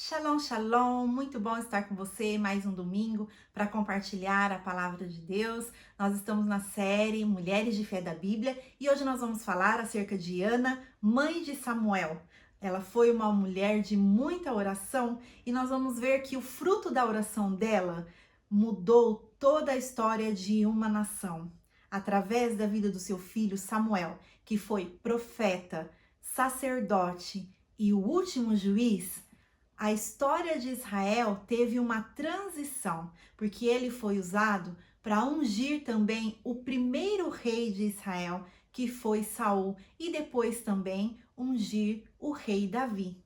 Shalom, shalom, muito bom estar com você mais um domingo para compartilhar a palavra de Deus. Nós estamos na série Mulheres de Fé da Bíblia e hoje nós vamos falar acerca de Ana, mãe de Samuel. Ela foi uma mulher de muita oração e nós vamos ver que o fruto da oração dela mudou toda a história de uma nação. Através da vida do seu filho Samuel, que foi profeta, sacerdote e o último juiz, a história de Israel teve uma transição, porque ele foi usado para ungir também o primeiro rei de Israel, que foi Saul, e depois também ungir o rei Davi.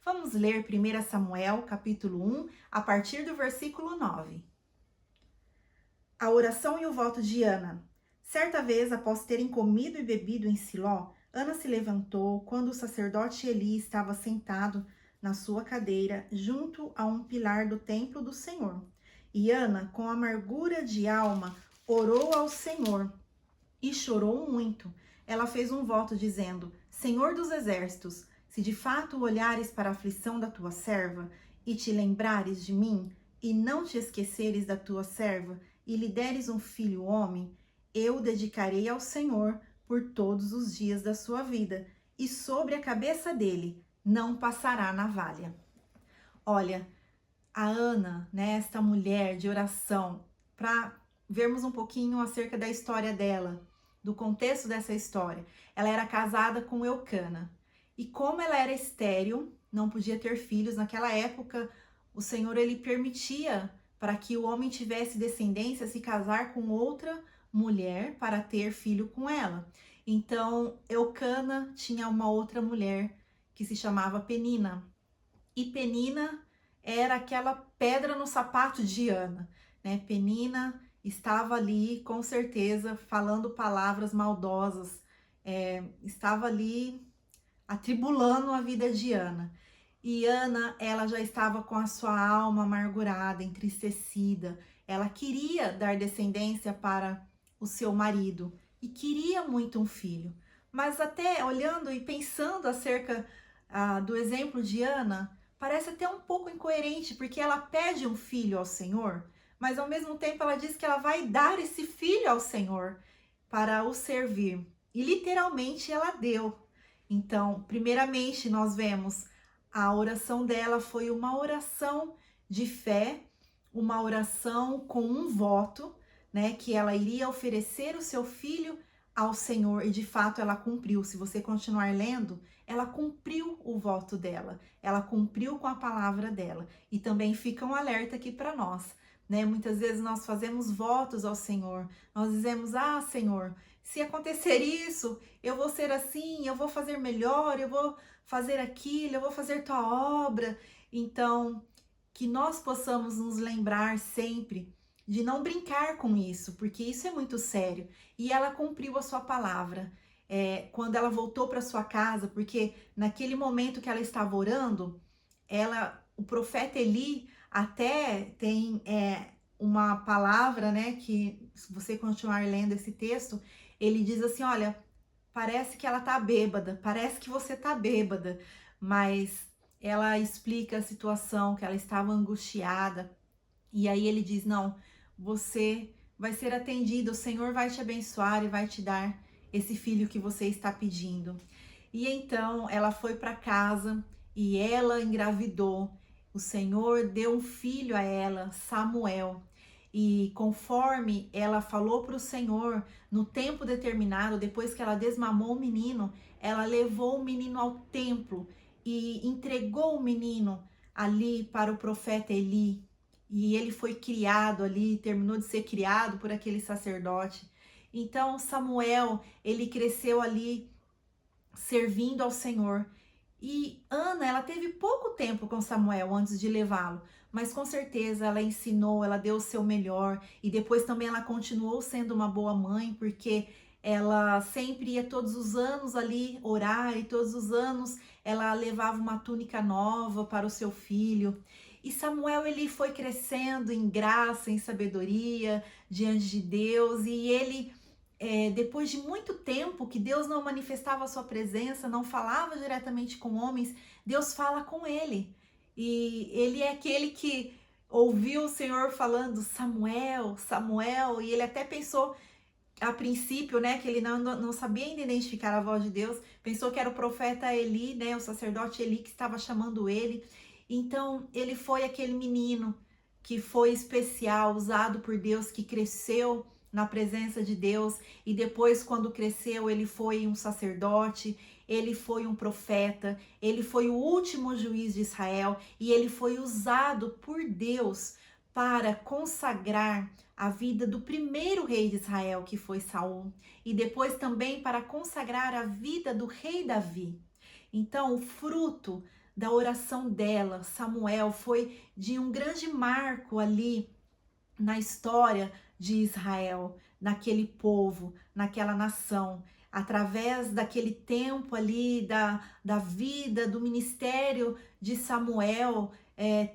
Vamos ler 1 Samuel, capítulo 1, a partir do versículo 9. A oração e o voto de Ana. Certa vez, após terem comido e bebido em Siló, Ana se levantou quando o sacerdote Eli estava sentado na sua cadeira, junto a um pilar do templo do Senhor. E Ana, com amargura de alma, orou ao Senhor e chorou muito. Ela fez um voto dizendo: Senhor dos exércitos, se de fato olhares para a aflição da tua serva e te lembrares de mim, e não te esqueceres da tua serva, e lhe deres um filho homem, eu o dedicarei ao Senhor por todos os dias da sua vida, e sobre a cabeça dele não passará navalha. Olha, a Ana, né, esta mulher de oração, para vermos um pouquinho acerca da história dela, do contexto dessa história. Ela era casada com Eucana. E como ela era estéril, não podia ter filhos naquela época, o Senhor ele permitia para que o homem tivesse descendência se casar com outra mulher para ter filho com ela. Então, Eucana tinha uma outra mulher que se chamava Penina. E Penina era aquela pedra no sapato de Ana, né? Penina estava ali, com certeza, falando palavras maldosas, estava ali atribulando a vida de Ana. E Ana, ela já estava com a sua alma amargurada, entristecida. Ela queria dar descendência para o seu marido e queria muito um filho. Mas até olhando e pensando acerca do exemplo de Ana, parece até um pouco incoerente, porque ela pede um filho ao Senhor, mas ao mesmo tempo ela diz que ela vai dar esse filho ao Senhor para o servir. E literalmente ela deu. Então, primeiramente, nós vemos a oração dela foi uma oração de fé, uma oração com um voto, né, que ela iria oferecer o seu filho ao Senhor, e de fato ela cumpriu. Se você continuar lendo, ela cumpriu o voto dela, ela cumpriu com a palavra dela. E também fica um alerta aqui para nós, né? Muitas vezes nós fazemos votos ao Senhor, nós dizemos: ah, Senhor, se acontecer isso, eu vou ser assim, eu vou fazer melhor, eu vou fazer aquilo, eu vou fazer tua obra. Então, que nós possamos nos lembrar sempre de não brincar com isso, porque isso é muito sério. E ela cumpriu a sua palavra. Quando ela voltou para sua casa, porque naquele momento que ela estava orando, o profeta Eli até tem uma palavra, né, que se você continuar lendo esse texto, ele diz assim: olha, parece que ela tá bêbada, parece que você tá bêbada, mas ela explica a situação, que ela estava angustiada, e aí ele diz: não, você vai ser atendida, o Senhor vai te abençoar e vai te dar esse filho que você está pedindo. E então ela foi para casa e ela engravidou. O Senhor deu um filho a ela, Samuel. E conforme ela falou para o Senhor, no tempo determinado, depois que ela desmamou o menino, ela levou o menino ao templo e entregou o menino ali para o profeta Eli. E ele foi criado ali, terminou de ser criado por aquele sacerdote. Então Samuel, ele cresceu ali servindo ao Senhor. E Ana, ela teve pouco tempo com Samuel antes de levá-lo, mas com certeza ela ensinou, ela deu o seu melhor, e depois também ela continuou sendo uma boa mãe, porque ela sempre ia todos os anos ali orar, e todos os anos ela levava uma túnica nova para o seu filho. E Samuel, ele foi crescendo em graça, em sabedoria diante de Deus, e ele depois de muito tempo que Deus não manifestava a sua presença, não falava diretamente com homens, Deus fala com ele. e ele é aquele que ouviu o Senhor falando Samuel, Samuel, e ele até pensou a princípio, né, que ele não sabia ainda identificar a voz de Deus, pensou que era o profeta Eli, né, o sacerdote Eli que estava chamando ele. Então, ele foi aquele menino que foi especial, usado por Deus, que cresceu na presença de Deus e depois, quando cresceu, ele foi um sacerdote, ele foi um profeta, ele foi o último juiz de Israel e ele foi usado por Deus para consagrar a vida do primeiro rei de Israel, que foi Saul, e depois também para consagrar a vida do rei Davi. Então, o fruto da oração dela, Samuel, foi de um grande marco ali na história de Israel, naquele povo, naquela nação. Através daquele tempo ali, da vida, do ministério de Samuel,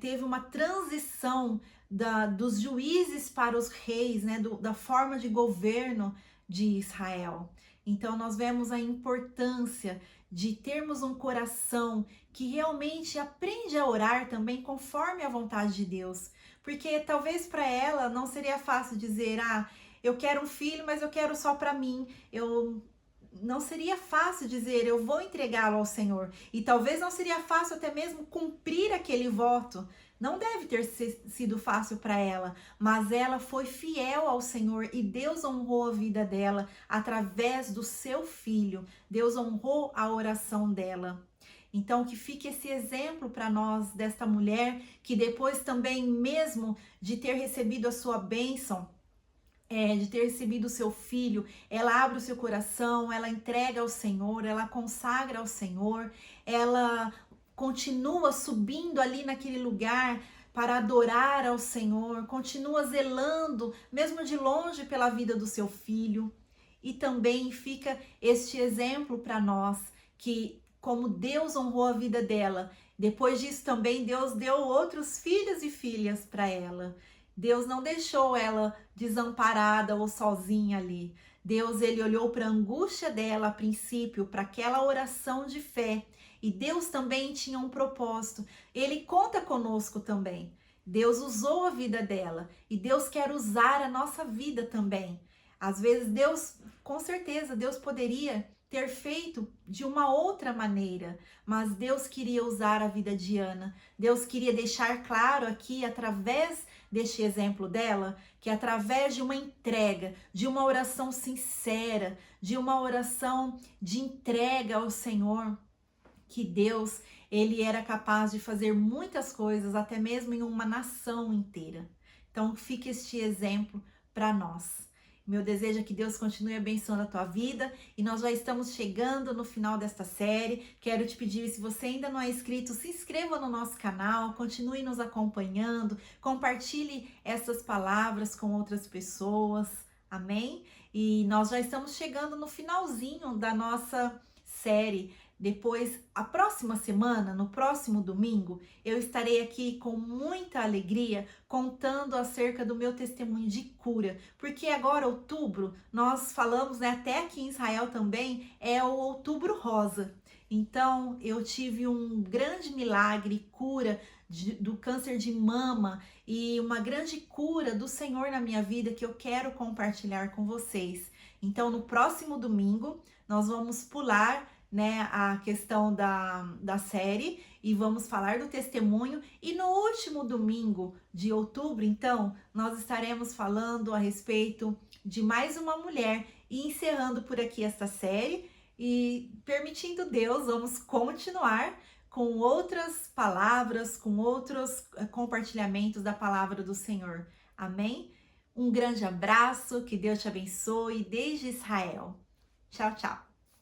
teve uma transição dos juízes para os reis, né, da forma de governo de Israel. Então, nós vemos a importância de termos um coração que realmente aprende a orar também conforme a vontade de Deus. Porque talvez para ela não seria fácil dizer, eu quero um filho, mas eu quero só para mim. Não seria fácil dizer, eu vou entregá-lo ao Senhor. E talvez não seria fácil até mesmo cumprir aquele voto. Não deve ter sido fácil para ela, mas ela foi fiel ao Senhor e Deus honrou a vida dela através do seu filho. Deus honrou a oração dela. Então, que fique esse exemplo para nós desta mulher que depois também, mesmo de ter recebido a sua bênção, de ter recebido o seu filho, ela abre o seu coração, ela entrega ao Senhor, ela consagra ao Senhor, ela continua subindo ali naquele lugar para adorar ao Senhor, continua zelando, mesmo de longe, pela vida do seu filho. E também fica este exemplo para nós, que como Deus honrou a vida dela, depois disso também Deus deu outros filhos e filhas para ela. Deus não deixou ela desamparada ou sozinha ali. Deus, ele olhou para a angústia dela a princípio, para aquela oração de fé. E Deus também tinha um propósito. Ele conta conosco também. Deus usou a vida dela e Deus quer usar a nossa vida também. Às vezes Deus, com certeza, Deus poderia ter feito de uma outra maneira, mas Deus queria usar a vida de Ana. Deus queria deixar claro aqui, através deste exemplo dela, que através de uma entrega, de uma oração sincera, de uma oração de entrega ao Senhor, que Deus, ele era capaz de fazer muitas coisas, até mesmo em uma nação inteira. Então, fica este exemplo para nós. Meu desejo é que Deus continue abençoando a tua vida e nós já estamos chegando no final desta série. Quero te pedir, se você ainda não é inscrito, se inscreva no nosso canal, continue nos acompanhando, compartilhe essas palavras com outras pessoas, amém? E nós já estamos chegando no finalzinho da nossa série. Depois, a próxima semana, no próximo domingo, eu estarei aqui com muita alegria contando acerca do meu testemunho de cura, porque agora outubro, nós falamos, né, até aqui em Israel também, é o outubro rosa. Então, eu tive um grande milagre, cura do câncer de mama e uma grande cura do Senhor na minha vida que eu quero compartilhar com vocês. Então, no próximo domingo, nós vamos pular, né, a questão da série e vamos falar do testemunho. E no último domingo de outubro, então, nós estaremos falando a respeito de mais uma mulher e encerrando por aqui esta série e, permitindo Deus, vamos continuar com outras palavras, com outros compartilhamentos da palavra do Senhor. Amém? Um grande abraço, que Deus te abençoe desde Israel. Tchau, tchau.